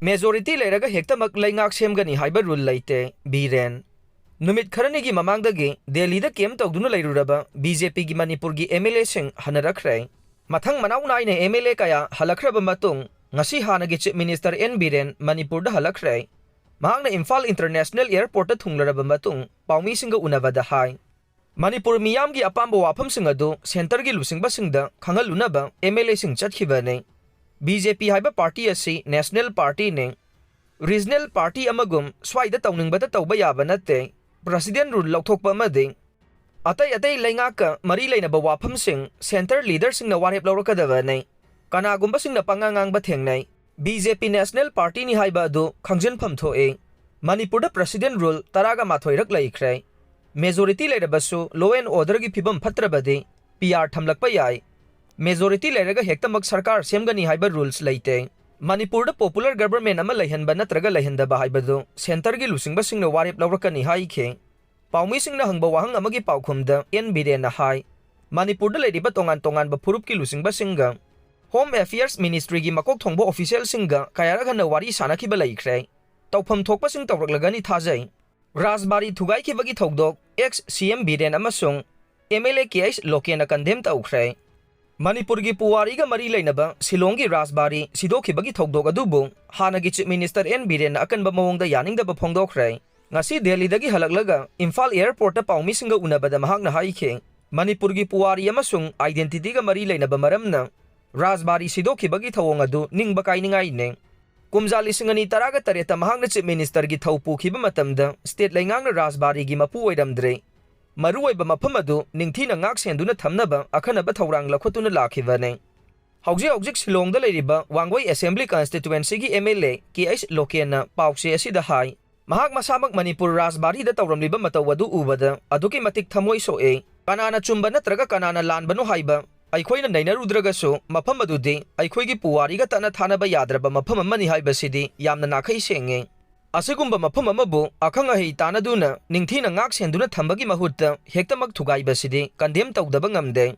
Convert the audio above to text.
Majority Leiraga Hektamak Leingak Semgani Haiba rule Leite, Biren. Numit Kharanigi Mamangdagi, Delhi the Kem Togduna Leiraba, BJP gi Manipurgi MLA Sing Hanarakre. Mathang Manauna ne MLA Kaya, Halakraba Matung, Ngasi Hanagi Chief Minister N. Biren, Manipur da Halakre. Mahang na Imphal International Airport at Thunglaraba Matung, Paumi Singa Unavada High. Manipur Miyam gi Apambo Wapam Singado, Center gi Lusing Basingda, Kangalunaba, MLA Sing Chathibane. BJP Haiba Party asi National Party ne. Regional Party amagum, Swaida Towning Bata Taubayaba Nate, President Rule Lautokpa Mading. Atay Leingaka, Marilay na Bawapam Sing, Center Leader Sing na Warip Laurakadavane. Kanagumba Sing na Pangangang Batengnay. BJP National Party ni Haiba do, Kangjan Pamthoe. Manipur da President Rule, Taraga Mathoirak Laikre. Majority Leirabasu, Law and Order gi Pibam Patrabade, PR Tamlakpayai. Majority Leiraga Hektamak Sarkar Semgani Haiba rules Leite. Manipur the popular government ama Leihanba natraga Leihandaba Haibado, Center gi Lusing Basing na Warip Laurakani Haike. Paumi Sing na Hangba Wahang amagi Paukumda, N. Biren na Hai. Manipur the Lady Batongan ba Purup ki Lusing Basinga. Home Affairs Ministry gi Makok Thongbo official Singa, Kayaraga na Wari Sanaki Balaikre. Taupam Thokpa Sing Tawraglagani Thazai. Rajbari Thugaikhibagi Thoudok, ex CM Biren Amasung, MLA Kh.Lokenna Condemn Toukhre. Manipur gi Puwariga Mari Lainaba, Silongi Rajbari, Thugaikhibagi Thoudok adubu, Hanagi Chief Minister N. Biren akan ba mawongda yaning da Thokhre. Ngasi Delhi dagi halaglaga, Imphal Airport ta Paumi Singa Unabada mahang na haike. Manipur gi Puwari Amasung, identity ga Mari Lainaba maramna. Rajbari Thugaikhibagi Thawong adu, ning bakay ningay ne. Kumzali Singani Taraga Tareta mahang na Chief Minister gi Thaupu kiba matamda, State Laingang na Rajbari gi mapu oidamdre. Maruay ba mapamadu, ningthi na ngak senduna thamnaba, akanaba thawrang lakhotuna lakhibane. Haujik Silong da leiriba, Wangway Assembly Constituency gi MLA, Kh.Lokenna, Paukse asida hai. Mahak masamak Manipur Rajbari da tawramliba matawadu ubada, aduki matik thamoy soe. Kanana chumba natraga kanana lanbano haiba. Aikhoi na nainarudragaso, mapamadudi, aikhoi gi Puwariga tana thanaba yadraba mapamamani haibasidi, yamna nakai senge. Asegumba mafam amabu akhanga hei tanaduna ningthina ngak senduna thambagi mahutta Hektamak Thugaibasidi condemn tawdaba ngamde.